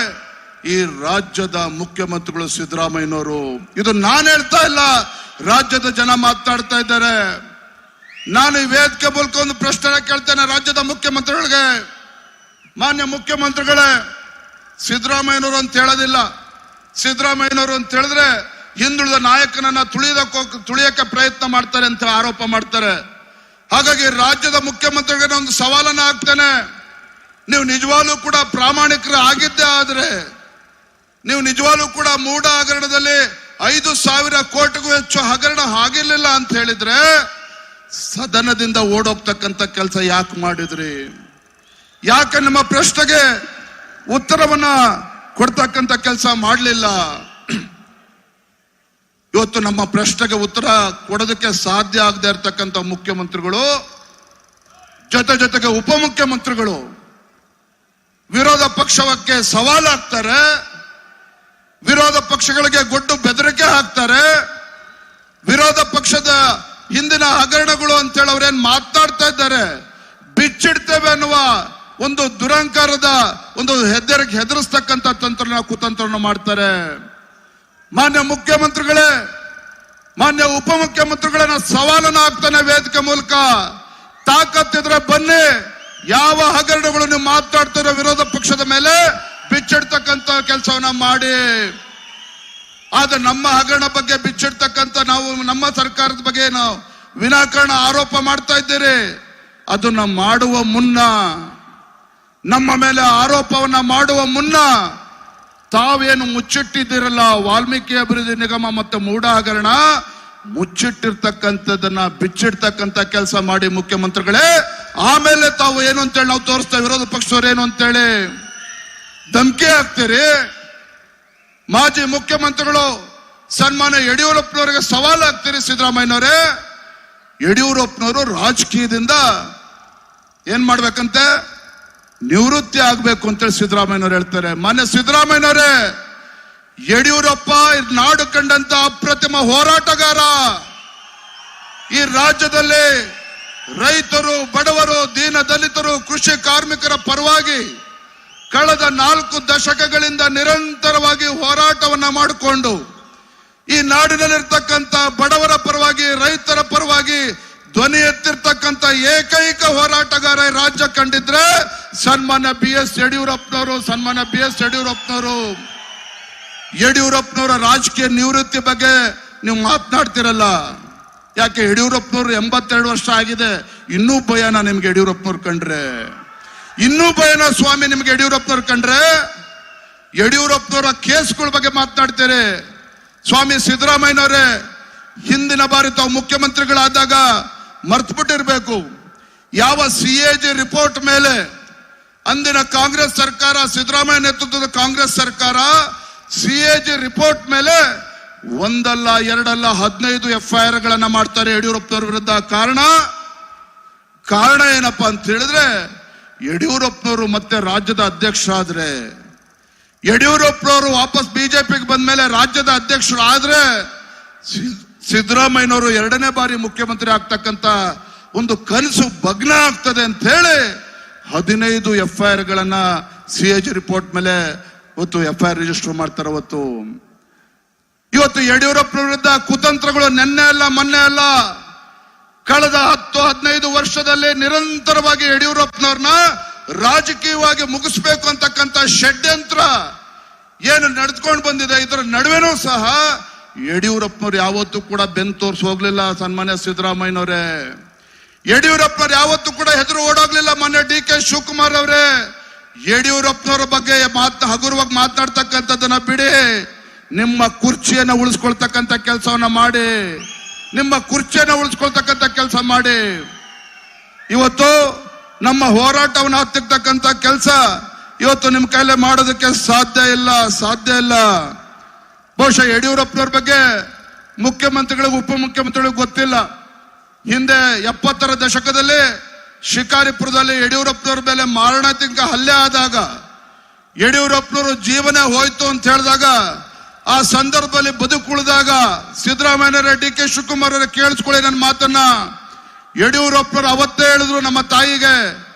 ಈ ರಾಜ್ಯದ ಮುಖ್ಯಮಂತ್ರಿಗಳು ಸಿದ್ದರಾಮಯ್ಯನವರು. ಇದು ನಾನು ಹೇಳ್ತಾ ಇಲ್ಲ, ರಾಜ್ಯದ ಜನ ಮಾತನಾಡ್ತಾ ಇದ್ದಾರೆ. ನಾನು ಈ ವೇದಿಕೆ ಮೂಲಕ ಒಂದು ಪ್ರಶ್ನೆ ಕೇಳ್ತೇನೆ ರಾಜ್ಯದ ಮುಖ್ಯಮಂತ್ರಿಗಳಿಗೆ. ಮಾನ್ಯ ಮುಖ್ಯಮಂತ್ರಿಗಳೇ, ಸಿದ್ದರಾಮಯ್ಯನವರು ಅಂತ ಹೇಳೋದಿಲ್ಲ, ಸಿದ್ದರಾಮಯ್ಯನವರು ಅಂತ ಹೇಳಿದ್ರೆ ಹಿಂದುಳಿದ ನಾಯಕನನ್ನ ತುಳಿಯಕ್ಕೆ ಪ್ರಯತ್ನ ಮಾಡ್ತಾರೆ ಅಂತ ಆರೋಪ ಮಾಡ್ತಾರೆ. ಹಾಗಾಗಿ ರಾಜ್ಯದ ಮುಖ್ಯಮಂತ್ರಿಗಳಿಗೆ ಒಂದು ಸವಾಲನ್ನ ಹಾಕ್ತೇನೆ, ನೀವು ನಿಜವಾಗ್ಲೂ ಕೂಡ ಪ್ರಾಮಾಣಿಕರು ಆಗಿದ್ದೇ ಆದ್ರೆ, ನೀವು ನಿಜವಾಗ್ಲೂ ಕೂಡ ಮೂಡ ಹಗರಣದಲ್ಲಿ 5,000 ಕೋಟಿಗೂ ಹೆಚ್ಚು ಹಗರಣ ಆಗಿರ್ಲಿಲ್ಲ ಅಂತ ಹೇಳಿದ್ರೆ ಸದನದಿಂದ ಓಡೋಗ್ತಕ್ಕಂಥ ಕೆಲಸ ಯಾಕೆ ಮಾಡಿದ್ರಿ? ಯಾಕೆ ನಮ್ಮ ಪ್ರಶ್ನೆಗೆ ಉತ್ತರವನ್ನ ಕೊಡ್ತಕ್ಕಂಥ ಕೆಲಸ ಮಾಡಲಿಲ್ಲ? ಇವತ್ತು ನಮ್ಮ ಪ್ರಶ್ನೆಗೆ ಉತ್ತರ ಕೊಡೋದಕ್ಕೆ ಸಾಧ್ಯ ಆಗದೆ ಇರತಕ್ಕಂಥ ಮುಖ್ಯಮಂತ್ರಿಗಳು ಜೊತೆಗೆ ಉಪಮುಖ್ಯಮಂತ್ರಿಗಳು ವಿರೋಧ ಪಕ್ಷಕ್ಕೆ ಸವಾಲಾಗ್ತಾರೆ, ವಿರೋಧ ಪಕ್ಷಗಳಿಗೆ ಗೊಡ್ಡು ಬೆದರಿಕೆ ಹಾಕ್ತಾರೆ. ವಿರೋಧ ಪಕ್ಷದ ಹಿಂದಿನ ಹಗರಣಗಳು ಅಂತೇಳಿ ಅವ್ರೇನ್ ಮಾತನಾಡ್ತಾ ಇದ್ದಾರೆ, ಬಿಚ್ಚಿಡ್ತೇವೆ ಅನ್ನುವ ಒಂದು ದುರಂಕಾರದ ಒಂದು ಹೆದರಿಸ್ತಕ್ಕಂಥ ಕುತಂತ್ರವನ್ನು ಮಾಡ್ತಾರೆ. ಮಾನ್ಯ ಮುಖ್ಯಮಂತ್ರಿಗಳೇ, ಮಾನ್ಯ ಉಪಮುಖ್ಯಮಂತ್ರಿಗಳನ್ನ ಸವಾಲನ್ನ ಹಾಕ್ತಾನೆ ವೇದಿಕೆ ಮೂಲಕ, ತಾಕತ್ತಿದ್ರೆ ಬನ್ನಿ, ಯಾವ ಹಗರಣಗಳು ನೀವು ಮಾತನಾಡ್ತಿರೋ ವಿರೋಧ ಪಕ್ಷದ ಮೇಲೆ ಬಿಚ್ಚಿಡ್ತಕ್ಕಂಥ ಕೆಲಸವನ್ನ ಮಾಡಿ. ಆದ್ರೆ ನಮ್ಮ ಹಗರಣ ಬಗ್ಗೆ ಬಿಚ್ಚಿಡ್ತಕ್ಕಂಥ ನಾವು ನಮ್ಮ ಸರ್ಕಾರದ ಬಗ್ಗೆ ನಾವು ವಿನಾಕಾರಣ ಆರೋಪ ಮಾಡ್ತಾ ಇದ್ದೀರಿ. ಅದನ್ನ ಮಾಡುವ ಮುನ್ನ, ನಮ್ಮ ಮೇಲೆ ಆರೋಪವನ್ನ ಮಾಡುವ ಮುನ್ನ ತಾವೇನು ಮುಚ್ಚಿಟ್ಟಿದ್ದೀರಲ್ಲ ವಾಲ್ಮೀಕಿ ಅಭಿವೃದ್ಧಿ ನಿಗಮ ಮತ್ತು ಮೂಡ ಹಗರಣ, ಮುಚ್ಚಿಟ್ಟಿರ್ತಕ್ಕಂಥದನ್ನ ಬಿಚ್ಚಿಡ್ತಕ್ಕಂಥ ಕೆಲಸ ಮಾಡಿ ಮುಖ್ಯಮಂತ್ರಿಗಳೇ. ಆಮೇಲೆ ತಾವು ಏನು ಅಂತೇಳಿ ನಾವು ತೋರಿಸ್ತೇವೆ, ವಿರೋಧ ಪಕ್ಷದವ್ರು ಏನು ಅಂತೇಳಿ ಧಮಕಿ ಹಾಕ್ತೀರಿ. ಮಾಜಿ ಮುಖ್ಯಮಂತ್ರಿಗಳು ಸನ್ಮಾನ್ಯ ಯಡಿಯೂರಪ್ಪನವರಿಗೆ ಸವಾಲು ಹಾಕ್ತೀರಿ. ಸಿದ್ದರಾಮಯ್ಯನವರೇ, ಯಡಿಯೂರಪ್ಪನವರು ರಾಜಕೀಯದಿಂದ ಏನ್ ಮಾಡ್ಬೇಕಂತೆ, ನಿವೃತ್ತಿ ಆಗ್ಬೇಕು ಅಂತೇಳಿ ಸಿದ್ದರಾಮಯ್ಯನವರು ಹೇಳ್ತಾರೆ. ಮಾನ್ಯ ಸಿದ್ದರಾಮಯ್ಯನವರೇ, ಯಡಿಯೂರಪ್ಪ ನಾಡು ಕಂಡಂತ ಅಪ್ರತಿಮ ಹೋರಾಟಗಾರ. ಈ ರಾಜ್ಯದಲ್ಲಿ ರೈತರು, ಬಡವರು, ದೀನ ದಲಿತರು, ಕೃಷಿ ಕಾರ್ಮಿಕರ ಪರವಾಗಿ ಕಳೆದ 4 ದಶಕಗಳಿಂದ ನಿರಂತರವಾಗಿ ಹೋರಾಟವನ್ನ ಮಾಡಿಕೊಂಡು ಈ ನಾಡಿನಲ್ಲಿರ್ತಕ್ಕಂಥ ಬಡವರ ಪರವಾಗಿ, ರೈತರ ಪರವಾಗಿ ಧ್ವನಿ ಎತ್ತಿರ್ತಕ್ಕಂಥ ಏಕೈಕ ಹೋರಾಟಗಾರ ರಾಜ್ಯ ಕಂಡಿದ್ರೆ ಸನ್ಮಾನ್ಯ BS ಯಡಿಯೂರಪ್ಪನವರ ರಾಜಕೀಯ ನಿವೃತ್ತಿ ಬಗ್ಗೆ ನೀವು ಮಾತನಾಡ್ತಿರಲ್ಲ. ಯಾಕೆ ಯಡಿಯೂರಪ್ಪನವರು 82 ವರ್ಷ ಆಗಿದೆ, ಇನ್ನೂ ಭಯನ ನಿಮ್ಗೆ ಯಡಿಯೂರಪ್ಪನವ್ರು ಕಂಡ್ರೆ? ಇನ್ನೂ ಭಯನ ಸ್ವಾಮಿ ನಿಮ್ಗೆ ಯಡಿಯೂರಪ್ಪನವ್ರು ಕಂಡ್ರೆ? ಯಡಿಯೂರಪ್ಪನವರ ಕೇಸ್ಗಳ ಬಗ್ಗೆ ಮಾತನಾಡ್ತೀರಿ. ಸ್ವಾಮಿ ಸಿದ್ದರಾಮಯ್ಯನವರೇ, ಹಿಂದಿನ ಬಾರಿ ತಾವು ಮುಖ್ಯಮಂತ್ರಿಗಳಾದಾಗ ಮರ್ತ್ಬಿಟ್ಟಿರ್ಬೇಕು, ಯಾವ CAG ರಿಪೋರ್ಟ್ ಮೇಲೆ ಅಂದಿನ ಕಾಂಗ್ರೆಸ್ ಸರ್ಕಾರ, ಸಿದ್ದರಾಮಯ್ಯ ನೇತೃತ್ವದ ಕಾಂಗ್ರೆಸ್ ಸರ್ಕಾರ CAG ರಿಪೋರ್ಟ್ ಮೇಲೆ ಒಂದಲ್ಲ ಎರಡಲ್ಲ 15 FIR ಗಳನ್ನ ಮಾಡ್ತಾರೆ ಯಡಿಯೂರಪ್ಪನವ್ರ ವಿರುದ್ಧ. ಕಾರಣ ಏನಪ್ಪಾ ಅಂತ ಹೇಳಿದ್ರೆ, ಯಡಿಯೂರಪ್ಪನವರು ಮತ್ತೆ ರಾಜ್ಯದ ಅಧ್ಯಕ್ಷರಾದ್ರೆ, ಯಡಿಯೂರಪ್ಪನವರು ವಾಪಸ್ ಬಿಜೆಪಿಗೆ ಬಂದ ಮೇಲೆ ರಾಜ್ಯದ ಅಧ್ಯಕ್ಷರು ಆದ್ರೆ ಸಿದ್ದರಾಮಯ್ಯನವರು 2ನೇ ಬಾರಿ ಮುಖ್ಯಮಂತ್ರಿ ಆಗ್ತಕ್ಕಂತ ಒಂದು ಕನಸು ಭಗ್ನ ಆಗ್ತದೆ ಅಂತ ಹೇಳಿ 15 FIR ಗಳನ್ನ CAG ರಿಪೋರ್ಟ್ ಮೇಲೆ ಇವತ್ತು FIR ರಿಜಿಸ್ಟರ್ ಮಾಡ್ತಾರೆ. ಇವತ್ತು ಯಡಿಯೂರಪ್ಪನ ವಿರುದ್ಧ ಕುತಂತ್ರಗಳು ನೆನ್ನೆ ಅಲ್ಲ ಮೊನ್ನೆ ಅಲ್ಲ, ಕಳೆದ 10-15 ವರ್ಷದಲ್ಲಿ ನಿರಂತರವಾಗಿ ಯಡಿಯೂರಪ್ಪನವ್ರನ್ನ ರಾಜಕೀಯವಾಗಿ ಮುಗಿಸ್ಬೇಕು ಅಂತಕ್ಕಂಥ ಷಡ್ಯಂತ್ರ ಏನು ನಡೆದುಕೊಂಡು ಬಂದಿದೆ. ಇದರ ನಡುವೆನೂ ಸಹ ಯಡಿಯೂರಪ್ಪನವ್ರು ಯಾವತ್ತೂ ಕೂಡ ಬೆನ್ನು ತೋರಿಸಿ ಹೋಗ್ಲಿಲ್ಲ. ಸನ್ಮಾನ್ಯ ಸಿದ್ದರಾಮಯ್ಯನವರೇ, ಯಡಿಯೂರಪ್ಪನವ್ರು ಯಾವತ್ತೂ ಕೂಡ ಹೆದರು ಓಡೋಗ್ಲಿಲ್ಲ. ಮೊನ್ನೆ DK ಶಿವಕುಮಾರ್ ಅವರೇ, ಯಡಿಯೂರಪ್ಪನವರ ಬಗ್ಗೆ ಹಗುರವಾಗಿ ಮಾತನಾಡ್ತಕ್ಕಂಥದ್ದನ್ನ ಬಿಡಿ, ನಿಮ್ಮ ಕುರ್ಚಿಯನ್ನ ಉಳಿಸ್ಕೊಳ್ತಕ್ಕಂಥ ಕೆಲಸವನ್ನ ಮಾಡಿ, ನಿಮ್ಮ ಕುರ್ಚಿಯನ್ನ ಉಳಿಸ್ಕೊಳ್ತಕ್ಕಂಥ ಕೆಲಸ ಮಾಡಿ. ಇವತ್ತು ನಮ್ಮ ಹೋರಾಟವನ್ನು ಹತ್ತಿರ್ತಕ್ಕಂಥ ಕೆಲಸ ಇವತ್ತು ನಿಮ್ಮ ಕೈಲೇ ಮಾಡೋದಕ್ಕೆ ಸಾಧ್ಯ ಇಲ್ಲ. ಬಹುಶಃ ಯಡಿಯೂರಪ್ಪನವ್ರ ಬಗ್ಗೆ ಮುಖ್ಯಮಂತ್ರಿಗಳಿಗೂ ಉಪಮುಖ್ಯಮಂತ್ರಿಗಳಿಗೂ ಗೊತ್ತಿಲ್ಲ. ಹಿಂದೆ 70ರ ದಶಕದಲ್ಲಿ ಶಿಕಾರಿಪುರದಲ್ಲಿ ಯಡಿಯೂರಪ್ಪನವ್ರ ಮೇಲೆ ಮಾರಣಾಂತಿಕ ಹಲ್ಲೆ ಆದಾಗ, ಯಡಿಯೂರಪ್ಪನವರು ಜೀವನ ಹೋಯ್ತು ಅಂತ ಹೇಳಿದಾಗ, ಆ ಸಂದರ್ಭದಲ್ಲಿ ಬದುಕುಳಿದಾಗ ಸಿದ್ದರಾಮಯ್ಯನವರೇ, DK ಶಿವಕುಮಾರ್ ಅವರೇ ಕೇಳಿಸ್ಕೊಳ್ಳಿ ನನ್ನ ಮಾತನ್ನ. ಯಡಿಯೂರಪ್ಪನವರು ಅವತ್ತೇ ಹೇಳಿದ್ರು ನಮ್ಮ ತಾಯಿಗೆ,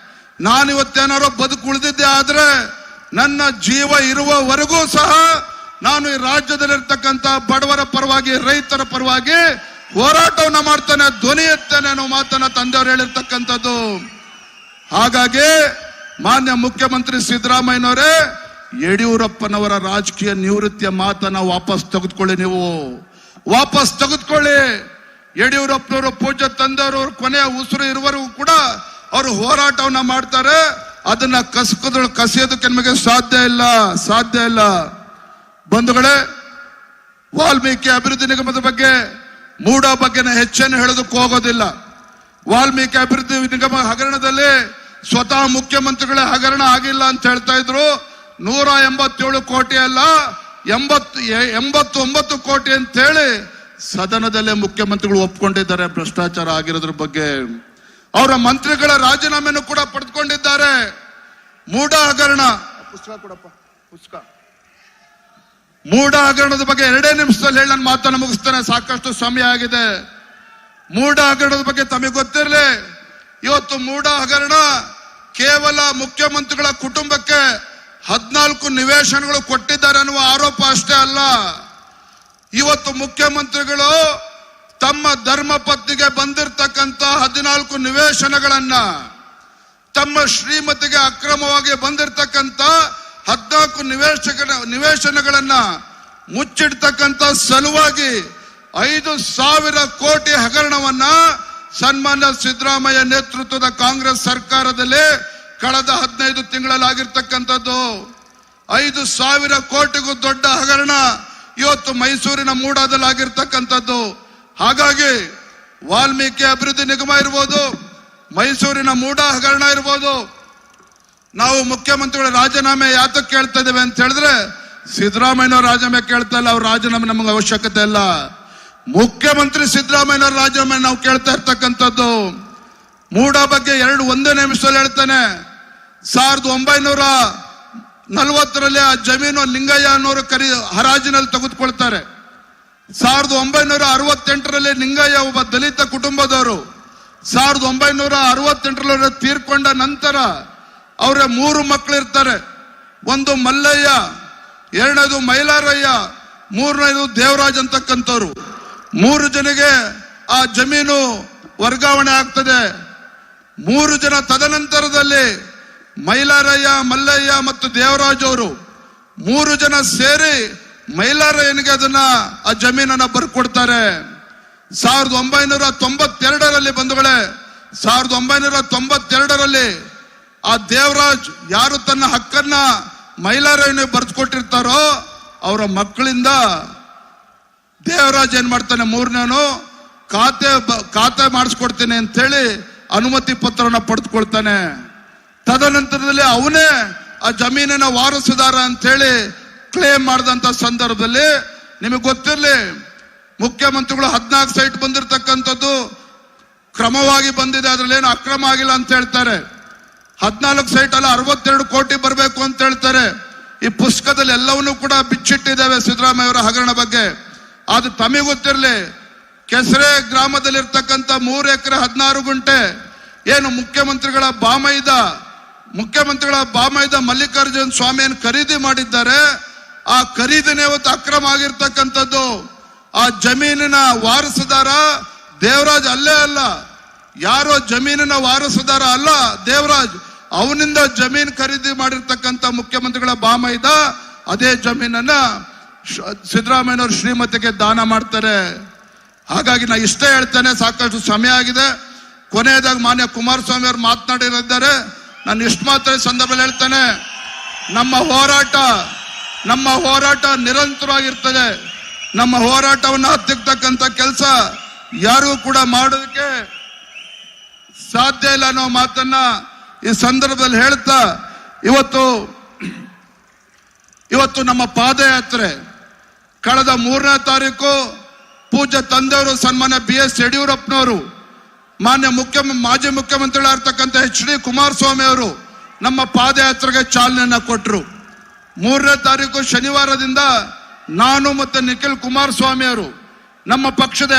ನಾನಿವತ್ತೇನಾರೋ ಬದುಕು ಉಳಿದಿದ್ದೆ ಆದ್ರೆ ನನ್ನ ಜೀವ ಇರುವವರೆಗೂ ಸಹ ನಾನು ಈ ರಾಜ್ಯದಲ್ಲಿರ್ತಕ್ಕಂಥ ಬಡವರ ಪರವಾಗಿ, ರೈತರ ಪರವಾಗಿ ಹೋರಾಟವನ್ನ ಮಾಡ್ತಾನೆ, ಧ್ವನಿ ಎತ್ತೇನೆ ಅನ್ನೋ ಮಾತನ್ನ ತಂದೆಯವರು ಹೇಳಿರ್ತಕ್ಕಂಥದ್ದು. ಹಾಗಾಗಿ ಮಾನ್ಯ ಮುಖ್ಯಮಂತ್ರಿ ಸಿದ್ದರಾಮಯ್ಯನವರೇ, ಯಡಿಯೂರಪ್ಪನವರ ರಾಜಕೀಯ ನಿವೃತ್ತಿಯ ಮಾತನ್ನ ವಾಪಸ್ ತೆಗೆದುಕೊಳ್ಳಿ. ನೀವು ವಾಪಸ್ ತೆಗೆದುಕೊಳ್ಳಿ. ಯಡಿಯೂರಪ್ಪನವರು ಪೂಜ್ಯ ತಂದೆಯವರು ಕೊನೆಯ ಉಸಿರು ಇರುವವರೆಗೂ ಕೂಡ ಅವರು ಹೋರಾಟವನ್ನ ಮಾಡ್ತಾರೆ. ಅದನ್ನ ಕಸಿಯೋದಕ್ಕೆ ನಮಗೆ ಸಾಧ್ಯ ಇಲ್ಲ. ಬಂಧುಗಳೇ, ವಾಲ್ಮೀಕಿ ಅಭಿವೃದ್ಧಿ ನಿಗಮದ ಬಗ್ಗೆ, ಮೂಡ ಬಗ್ಗೆ ಹೆಚ್ಚೇನು ಹೇಳೋದಕ್ಕೆ ಹೋಗೋದಿಲ್ಲ. ವಾಲ್ಮೀಕಿ ಅಭಿವೃದ್ಧಿ ನಿಗಮ ಹಗರಣದಲ್ಲಿ ಸ್ವತಃ ಮುಖ್ಯಮಂತ್ರಿಗಳೇ ಹಗರಣ ಆಗಿಲ್ಲ ಅಂತ ಹೇಳ್ತಾ ಇದ್ರು. 187 ಕೋಟಿ ಅಲ್ಲ, 89 ಕೋಟಿ ಅಂತ ಹೇಳಿ ಸದನದಲ್ಲೇ ಮುಖ್ಯಮಂತ್ರಿಗಳು ಒಪ್ಕೊಂಡಿದ್ದಾರೆ ಭ್ರಷ್ಟಾಚಾರ ಆಗಿರೋದ್ರ ಬಗ್ಗೆ. ಅವರ ಮಂತ್ರಿಗಳ ರಾಜೀನಾಮೆಯನ್ನು ಕೂಡ ಪಡೆದುಕೊಂಡಿದ್ದಾರೆ. ಮೂಡ ಹಗರಣ, ಮೂಡ ಹಗರಣದ ಬಗ್ಗೆ 2 ನಿಮಿಷದಲ್ಲಿ ಹೇಳಿ ನನ್ನ ಮಾತನ್ನು ಮುಗಿಸ್ತೇನೆ, ಸಾಕಷ್ಟು ಸಮಯ ಆಗಿದೆ. ಮೂಡ ಹಗರಣದ ಬಗ್ಗೆ ತಮಗೆ ಗೊತ್ತಿರಲಿ, ಇವತ್ತು ಮೂಡ ಹಗರಣ ಕೇವಲ ಮುಖ್ಯಮಂತ್ರಿಗಳ ಕುಟುಂಬಕ್ಕೆ 14 ನಿವೇಶನಗಳು ಕೊಟ್ಟಿದ್ದಾರೆ ಅನ್ನುವ ಆರೋಪ ಅಷ್ಟೇ ಅಲ್ಲ. ಇವತ್ತು ಮುಖ್ಯಮಂತ್ರಿಗಳು ತಮ್ಮ ಧರ್ಮ ಪತ್ನಿಗೆ ಬಂದಿರತಕ್ಕಂತ 14 ನಿವೇಶನಗಳನ್ನ, ತಮ್ಮ ಶ್ರೀಮತಿಗೆ ಅಕ್ರಮವಾಗಿ ಬಂದಿರತಕ್ಕಂತ 14 ನಿವೇಶನಗಳನ್ನ ಮುಚ್ಚಿಡ್ತಕ್ಕಂತ ಸಲುವಾಗಿ 5,000 ಕೋಟಿ ಹಗರಣವನ್ನ ಸನ್ಮಾನ್ಯ ಸಿದ್ದರಾಮಯ್ಯ ನೇತೃತ್ವದ ಕಾಂಗ್ರೆಸ್ ಸರ್ಕಾರದಲ್ಲಿ ಕಳೆದ 15 ತಿಂಗಳಲ್ಲಿ ಆಗಿರ್ತಕ್ಕಂಥದ್ದು. 5,000 ಕೋಟಿಗೂ ದೊಡ್ಡ ಹಗರಣ ಇವತ್ತು ಮೈಸೂರಿನ ಮೂಡಾದಲ್ಲಿ ಆಗಿರ್ತಕ್ಕಂಥದ್ದು. ಹಾಗಾಗಿ ವಾಲ್ಮೀಕಿ ಅಭಿವೃದ್ಧಿ ನಿಗಮ ಇರ್ಬೋದು, ಮೈಸೂರಿನ ಮೂಡ ಹಗರಣ ಇರ್ಬೋದು, ನಾವು ಮುಖ್ಯಮಂತ್ರಿಗಳ ರಾಜೀನಾಮೆ ಯಾತಕ್ಕೆ ಕೇಳ್ತಾ ಇದ್ದೇವೆ ಅಂತ ಹೇಳಿದ್ರೆ, ಸಿದ್ದರಾಮಯ್ಯನವ್ರ ರಾಜೀನಾಮೆ ಕೇಳ್ತಾ ಇಲ್ಲ. ಅವ್ರ ರಾಜೀನಾಮೆ ನಮಗೆ ಅವಶ್ಯಕತೆ ಇಲ್ಲ. ಮುಖ್ಯಮಂತ್ರಿ ಸಿದ್ದರಾಮಯ್ಯನವ್ರ ರಾಜೀನಾಮೆ ನಾವು ಕೇಳ್ತಾ ಇರ್ತಕ್ಕಂಥದ್ದು. ಮೂಡ ಬಗ್ಗೆ 1 ನಿಮಿಷದಲ್ಲಿ ಹೇಳ್ತಾನೆ. 1940ರಲ್ಲಿ ಆ ಜಮೀನು ಲಿಂಗಯ್ಯ ಅನ್ನೋರು ಹರಾಜಿನಲ್ಲಿ ತೆಗೆದುಕೊಳ್ತಾರೆ. 1968ರಲ್ಲಿ ಲಿಂಗಯ್ಯ ಒಬ್ಬ ದಲಿತ ಕುಟುಂಬದವರು. 1968ರಲ್ಲಿ ತೀರ್ಕೊಂಡ ನಂತರ ಅವರ 3 ಮಕ್ಕಳು ಇರ್ತಾರೆ. ಒಂದು ಮಲ್ಲಯ್ಯ, 2ನೇದು ಮೈಲಾರಯ್ಯ, 3ನೇದು ದೇವರಾಜ್ ಅಂತಕ್ಕಂಥವ್ರು. 3 ಜನಗೆ ಆ ಜಮೀನು ವರ್ಗಾವಣೆ ಆಗ್ತದೆ. 3 ಜನ ತದನಂತರದಲ್ಲಿ ಮೈಲಾರಯ್ಯ, ಮಲ್ಲಯ್ಯ ಮತ್ತು ದೇವರಾಜ್ ಅವರು 3 ಜನ ಸೇರಿ ಮೈಲಾರಯ್ಯನಿಗೆ ಆ ಜಮೀನನ್ನ ಬರ್ಕೊಡ್ತಾರೆ. 1992ರಲ್ಲಿ ಬಂಧುಗಳೇ, 1992ರಲ್ಲಿ ಆ ದೇವರಾಜ್ ಯಾರು ತನ್ನ ಹಕ್ಕನ್ನ ಮೈಲಾರಯ್ಯನಿಗೆ ಬರೆದುಕೊಟ್ಟಿರ್ತಾರೋ ಅವರ ಮಕ್ಕಳಿಂದ ದೇವರಾಜ್ ಏನ್ ಮಾಡ್ತಾನೆ, 3ನೇನು ಖಾತೆ ಮಾಡಿಸ್ಕೊಡ್ತೀನಿ ಅಂತ ಹೇಳಿ ಅನುಮತಿ ಪತ್ರನ ಪಡೆದುಕೊಳ್ತಾನೆ. ತದನಂತರದಲ್ಲಿ ಅವನೇ ಆ ಜಮೀನಿನ ವಾರಸುದಾರ ಅಂತ ಹೇಳಿ ಕ್ಲೇಮ್ ಮಾಡಿದಂತ ಸಂದರ್ಭದಲ್ಲಿ ನಿಮಗೆ ಗೊತ್ತಿರಲಿ, ಮುಖ್ಯಮಂತ್ರಿಗಳು 14 ಸೈಟ್ ಬಂದಿರತಕ್ಕಂಥದ್ದು ಕ್ರಮವಾಗಿ ಬಂದಿದೆ, ಅದ್ರಲ್ಲಿ ಏನು ಅಕ್ರಮ ಆಗಿಲ್ಲ ಅಂತ ಹೇಳ್ತಾರೆ. 14 ಸೈಟ್ ಅಲ್ಲ 62 ಕೋಟಿ ಬರಬೇಕು ಅಂತ ಹೇಳ್ತಾರೆ. ಈ ಪುಸ್ತಕದಲ್ಲಿ ಎಲ್ಲವನ್ನೂ ಕೂಡ ಬಿಚ್ಚಿಟ್ಟಿದ್ದೇವೆ ಸಿದ್ದರಾಮಯ್ಯ ಅವರ ಹಗರಣ ಬಗ್ಗೆ. ಅದು ತಮಗೆ ಗೊತ್ತಿರಲಿ, ಕೆಸರೆ ಗ್ರಾಮದಲ್ಲಿರ್ತಕ್ಕಂಥ 3 ಎಕರೆ 16 ಗುಂಟೆ ಏನು ಮುಖ್ಯಮಂತ್ರಿಗಳ ಬಾಮೈದ ಮಲ್ಲಿಕಾರ್ಜುನ್ ಸ್ವಾಮಿಯನ್ನು ಖರೀದಿ ಮಾಡಿದ್ದಾರೆ. ಆ ಖರೀದಿನೇ ಇವತ್ತು ಅಕ್ರಮ ಆಗಿರ್ತಕ್ಕಂಥದ್ದು. ಆ ಜಮೀನಿನ ವಾರಸುದಾರ ದೇವರಾಜ್ ಅಲ್ಲೇ ಅಲ್ಲ, ಯಾರೋ ಜಮೀನಿನ ವಾರಸುದಾರ ಅಲ್ಲ ದೇವರಾಜ್, ಅವನಿಂದ ಜಮೀನ್ ಖರೀದಿ ಮಾಡಿರ್ತಕ್ಕಂಥ ಮುಖ್ಯಮಂತ್ರಿಗಳ ಬಾಮೈದ ಅದೇ ಜಮೀನನ್ನ ಸಿದ್ದರಾಮಯ್ಯನವರು ಶ್ರೀಮತಿಗೆ ದಾನ ಮಾಡ್ತಾರೆ. ಹಾಗಾಗಿ ನಾ ಇಷ್ಟೇ ಹೇಳ್ತೇನೆ, ಸಾಕಷ್ಟು ಸಮಯ ಆಗಿದೆ. ಕೊನೆಯದಾಗಿ ಮಾನ್ಯ ಕುಮಾರಸ್ವಾಮಿ ಅವರು ಮಾತನಾಡಿದ್ದಾರೆ. ನಾನು ಇಷ್ಟು ಮಾತ್ರ ಸಂದರ್ಭದಲ್ಲಿ ಹೇಳ್ತೇನೆ, ನಮ್ಮ ಹೋರಾಟ ನಿರಂತರವಾಗಿರ್ತದೆ. ನಮ್ಮ ಹೋರಾಟವನ್ನು ಹತ್ತಿಕ್ಕತಕ್ಕಂಥ ಕೆಲಸ ಯಾರು ಕೂಡ ಮಾಡೋದಕ್ಕೆ ಸಾಧ್ಯ ಇಲ್ಲ ಅನ್ನೋ ಮಾತನ್ನ ಈ ಸಂದರ್ಭದಲ್ಲಿ ಹೇಳ್ತಾ, ಇವತ್ತು ನಮ್ಮ ಪಾದಯಾತ್ರೆ ಕಳೆದ 3ನೇ ತಾರೀಕು ಪೂಜ್ಯ ತಂದೆಯವರು ಸನ್ಮಾನ್ಯ BS ಯಡಿಯೂರಪ್ಪನವರು, ಮಾನ್ಯ ಮಾಜಿ ಮುಖ್ಯಮಂತ್ರಿಗಳಾಗಿರ್ತಕ್ಕಂಥ HD ಕುಮಾರಸ್ವಾಮಿ ಅವರು ನಮ್ಮ ಪಾದಯಾತ್ರೆಗೆ ಚಾಲನೆಯನ್ನ ಕೊಟ್ಟರು. 3ನೇ ತಾರೀಕು ಶನಿವಾರದಿಂದ ನಾನು ಮತ್ತು ನಿಖಿಲ್ ಕುಮಾರಸ್ವಾಮಿ ಅವರು, ನಮ್ಮ ಪಕ್ಷದ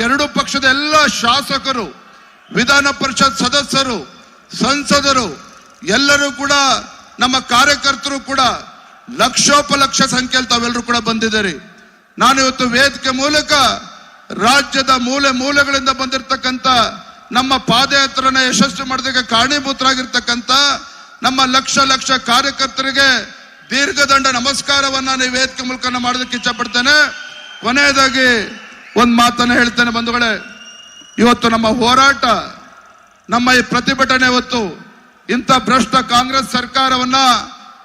ಎರಡೂ ಪಕ್ಷದ ಎಲ್ಲ ಶಾಸಕರು, ವಿಧಾನ ಪರಿಷತ್ ಸದಸ್ಯರು, ಸಂಸದರು ಎಲ್ಲರೂ ಕೂಡ, ನಮ್ಮ ಕಾರ್ಯಕರ್ತರು ಕೂಡ ಲಕ್ಷೋಪಲಕ್ಷ ಸಂಖ್ಯೆಯಲ್ಲಿ ತಾವೆಲ್ಲರೂ ಕೂಡ ಬಂದಿದ್ದೀರಿ. ನಾನು ಇವತ್ತು ವೇದಿಕೆ ಮೂಲಕ ರಾಜ್ಯದ ಮೂಲೆಗಳಿಂದ ಬಂದಿರತಕ್ಕಂಥ ನಮ್ಮ ಪಾದಯಾತ್ರೆನ ಯಶಸ್ವಿ ಮಾಡೋದಕ್ಕೆ ಕಾರಣೀಭೂತರಾಗಿರ್ತಕ್ಕಂಥ ನಮ್ಮ ಲಕ್ಷ ಕಾರ್ಯಕರ್ತರಿಗೆ ದೀರ್ಘದಂಡ ನಮಸ್ಕಾರವನ್ನ ನಾನು ವೇದಿಕೆ ಮೂಲಕ ಮಾಡೋದಕ್ಕೆ ಇಚ್ಛಪಡ್ತೇನೆ. ಕೊನೆಯದಾಗಿ ಒಂದು ಮಾತನ್ನ ಹೇಳ್ತೇನೆ ಬಂಧುಗಳೇ, ಇವತ್ತು ನಮ್ಮ ಹೋರಾಟ, ನಮ್ಮ ಈ ಪ್ರತಿಭಟನೆ ಇವತ್ತು ಇಂಥ ಭ್ರಷ್ಟ ಕಾಂಗ್ರೆಸ್ ಸರ್ಕಾರವನ್ನ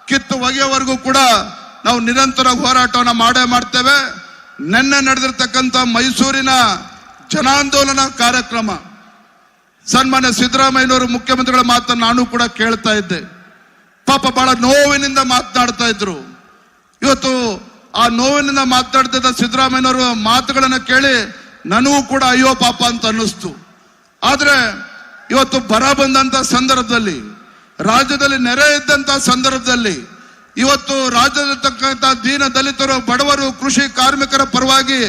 ಕಿತ್ತು ಒಗೆಯವರೆಗೂ ಕೂಡ ನಾವು ನಿರಂತರ ಹೋರಾಟವನ್ನ ಮಾಡ್ತೇವೆ. ನಿನ್ನೆ ನಡೆದಿರ್ತಕ್ಕಂಥ ಮೈಸೂರಿನ ಜನಾಂದೋಲನ ಕಾರ್ಯಕ್ರಮ, ಸನ್ಮಾನ್ಯ ಸಿದ್ದರಾಮಯ್ಯನವರು ಮುಖ್ಯಮಂತ್ರಿಗಳ ಮಾತನ್ನು ನಾನು ಕೂಡ ಕೇಳ್ತಾ ಇದ್ದೆ. ಪಾಪ ಬಹಳ ನೋವಿನಿಂದ ಮಾತನಾಡ್ತಾ ಇದ್ರು. ಇವತ್ತು ಆ ನೋವಿನಿಂದ ಮಾತನಾಡ್ತಿದ್ದ ಸಿದ್ದರಾಮಯ್ಯನವರು ಮಾತುಗಳನ್ನ ಕೇಳಿ ನನಗೂ ಕೂಡ ಅಯ್ಯೋ ಪಾಪ ಅಂತ ಅನ್ನಿಸ್ತು. ಆದ್ರೆ ಇವತ್ತು ಬರ ಬಂದಂತ ಸಂದರ್ಭದಲ್ಲಿ, ರಾಜ್ಯದಲ್ಲಿ ನೆರೆ ಇದ್ದಂತ ಸಂದರ್ಭದಲ್ಲಿ, ಇವತ್ತು ರಾಜ್ಯದಲ್ಲಿರ್ತಕ್ಕಂಥ ದೀನ ದಲಿತರು, ಬಡವರು, ಕೃಷಿ ಕಾರ್ಮಿಕರ ಪರವಾಗಿ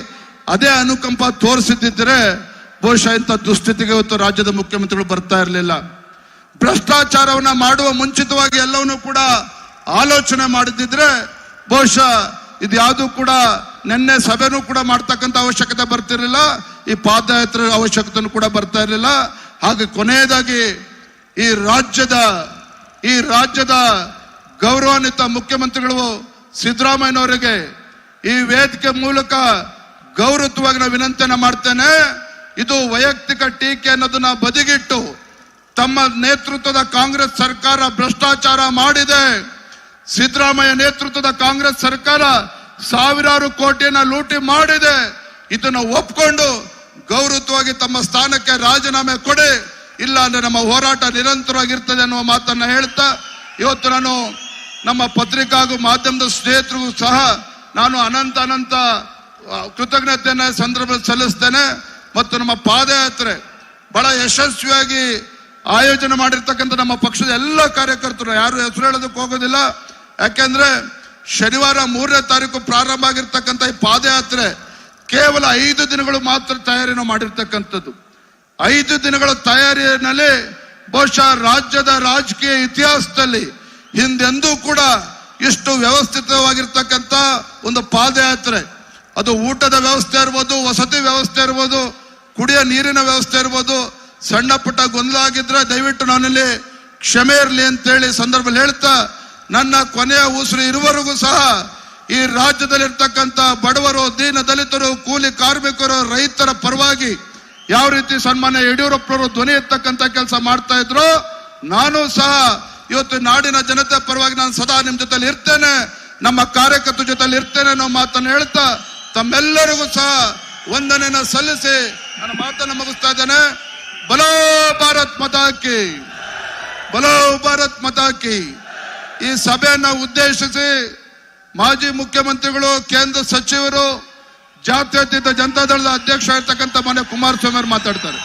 ಅದೇ ಅನುಕಂಪ ತೋರಿಸಿದ್ದಿದ್ರೆ ಬಹುಶಃ ಇಂಥ ದುಸ್ಥಿತಿಗೆ ಇವತ್ತು ರಾಜ್ಯದ ಮುಖ್ಯಮಂತ್ರಿಗಳು ಬರ್ತಾ ಇರಲಿಲ್ಲ. ಭ್ರಷ್ಟಾಚಾರವನ್ನ ಮಾಡುವ ಮುಂಚಿತವಾಗಿ ಎಲ್ಲವನ್ನೂ ಕೂಡ ಆಲೋಚನೆ ಮಾಡಿದ್ರೆ ಬಹುಶಃ ಇದ್ಯಾವುದು ಕೂಡ ನಿನ್ನೆ ಸಭೆನೂ ಕೂಡ ಮಾಡ್ತಕ್ಕಂಥ ಅವಶ್ಯಕತೆ ಬರ್ತಿರ್ಲಿಲ್ಲ, ಈ ಪಾದಯಾತ್ರೆ ಅವಶ್ಯಕತೆ ಕೂಡ ಬರ್ತಾ ಇರಲಿಲ್ಲ. ಹಾಗೆ ಕೊನೆಯದಾಗಿ ಈ ರಾಜ್ಯದ ಗೌರವಾನ್ವಿತ ಮುಖ್ಯಮಂತ್ರಿಗಳು ಸಿದ್ದರಾಮಯ್ಯನವರಿಗೆ ಈ ವೇದಿಕೆ ಮೂಲಕ ಗೌರವವಾಗಿ ನಾವು ವಿನಂತಿಯನ್ನ ಮಾಡ್ತೇನೆ. ಇದು ವೈಯಕ್ತಿಕ ಟೀಕೆ ಅನ್ನೋದನ್ನ ಬದಿಗಿಟ್ಟು, ತಮ್ಮ ನೇತೃತ್ವದ ಕಾಂಗ್ರೆಸ್ ಸರ್ಕಾರ ಭ್ರಷ್ಟಾಚಾರ ಮಾಡಿದೆ. ಸಿದ್ದರಾಮಯ್ಯ ನೇತೃತ್ವದ ಕಾಂಗ್ರೆಸ್ ಸರ್ಕಾರ ಸಾವಿರಾರು ಕೋಟಿಯನ್ನ ಲೂಟಿ ಮಾಡಿದೆ. ಇದನ್ನ ಒಪ್ಕೊಂಡು ಗೌರವವಾಗಿ ತಮ್ಮ ಸ್ಥಾನಕ್ಕೆ ರಾಜೀನಾಮೆ ಕೊಡಿ, ಇಲ್ಲ ಅಂದ್ರೆ ನಮ್ಮ ಹೋರಾಟ ನಿರಂತರವಾಗಿರ್ತದೆ ಅನ್ನುವ ಮಾತನ್ನ ಹೇಳ್ತಾ, ಇವತ್ತು ನಾನು ನಮ್ಮ ಪತ್ರಿಕಾ ಹಾಗೂ ಮಾಧ್ಯಮದ ಸ್ನೇಹಿತರಿಗೂ ಸಹ ನಾನು ಅನಂತ ಕೃತಜ್ಞತೆಯನ್ನ ಸಂದರ್ಭದಲ್ಲಿ ಸಲ್ಲಿಸ್ತೇನೆ. ಮತ್ತು ನಮ್ಮ ಪಾದಯಾತ್ರೆ ಬಹಳ ಯಶಸ್ವಿಯಾಗಿ ಆಯೋಜನೆ ಮಾಡಿರ್ತಕ್ಕಂಥ ನಮ್ಮ ಪಕ್ಷದ ಎಲ್ಲ ಕಾರ್ಯಕರ್ತರು, ಯಾರು ಹೆಸರು ಹೇಳೋದಕ್ಕೆ ಹೋಗೋದಿಲ್ಲ, ಯಾಕೆಂದ್ರೆ ಶನಿವಾರ 3ನೇ ತಾರೀಕು ಪ್ರಾರಂಭ ಆಗಿರ್ತಕ್ಕಂಥ ಈ ಪಾದಯಾತ್ರೆ ಕೇವಲ 5 ದಿನಗಳು ಮಾತ್ರ ತಯಾರಿನ ಮಾಡಿರ್ತಕ್ಕಂಥದ್ದು. 5 ದಿನಗಳ ತಯಾರಿಯಲ್ಲಿ ಬಹುಶಃ ರಾಜ್ಯದ ರಾಜಕೀಯ ಇತಿಹಾಸದಲ್ಲಿ ಹಿಂದೆಂದೂ ಕೂಡ ಇಷ್ಟು ವ್ಯವಸ್ಥಿತವಾಗಿರ್ತಕ್ಕಂಥ ಒಂದು ಪಾದಯಾತ್ರೆ, ಅದು ಊಟದ ವ್ಯವಸ್ಥೆ ಇರ್ಬೋದು, ವಸತಿ ವ್ಯವಸ್ಥೆ ಇರ್ಬೋದು, ಕುಡಿಯೋ ನೀರಿನ ವ್ಯವಸ್ಥೆ ಇರ್ಬೋದು, ಸಣ್ಣ ಪುಟ್ಟ ಗೊಂದಲ ಆಗಿದ್ರೆ ದಯವಿಟ್ಟು ನಾನಲ್ಲಿ ಕ್ಷಮೆ ಇರಲಿ ಅಂತೇಳಿ ಸಂದರ್ಭದಲ್ಲಿ ಹೇಳ್ತಾ, ನನ್ನ ಕೊನೆಯ ಉಸಿರು ಇರುವವರೆಗೂ ಸಹ ಈ ರಾಜ್ಯದಲ್ಲಿರ್ತಕ್ಕಂಥ ಬಡವರು, ದೀನ ದಲಿತರು, ಕೂಲಿ ಕಾರ್ಮಿಕರು, ರೈತರ ಪರವಾಗಿ ಯಾವ ರೀತಿ ಸನ್ಮಾನ್ಯ ಯಡಿಯೂರಪ್ಪನವರು ಧ್ವನಿ ಎತ್ತಕ್ಕಂಥ ಕೆಲಸ ಮಾಡ್ತಾ ಇದ್ರು, ನಾನು ಸಹ ಇವತ್ತು ನಾಡಿನ ಜನತೆ ಪರವಾಗಿ ನಾನು ಸದಾ ನಿಮ್ ಜೊತೆಲಿ ಇರ್ತೇನೆ, ನಮ್ಮ ಕಾರ್ಯಕರ್ತರ ಜೊತೆಲಿ ಇರ್ತೇನೆ ಅನ್ನೋ ಮಾತನ್ನು ಹೇಳ್ತಾ ತಮ್ಮೆಲ್ಲರಿಗೂ ಸಹ ವಂದನೆಯನ್ನ ಸಲ್ಲಿಸಿ ನನ್ನ ಮಾತನ್ನು ಮುಗಿಸ್ತಾ ಇದ್ದೇನೆ. ಬಲೋ ಭಾರತ್ ಮಾತಾ ಕಿ, ಬಲೋ ಭಾರತ್ ಮಾತಾ ಕಿ. ಈ ಸಭೆಯನ್ನ ಉದ್ದೇಶಿಸಿ ಮಾಜಿ ಮುಖ್ಯಮಂತ್ರಿಗಳು, ಕೇಂದ್ರ ಸಚಿವರು, ಜಾತ್ಯತೀತ ಜನತಾ ದಳದ ಅಧ್ಯಕ್ಷ ಇರ್ತಕ್ಕಂಥ ಮಾನ್ಯ ಕುಮಾರಸ್ವಾಮಿ ಅವರು ಮಾತಾಡ್ತಾರೆ.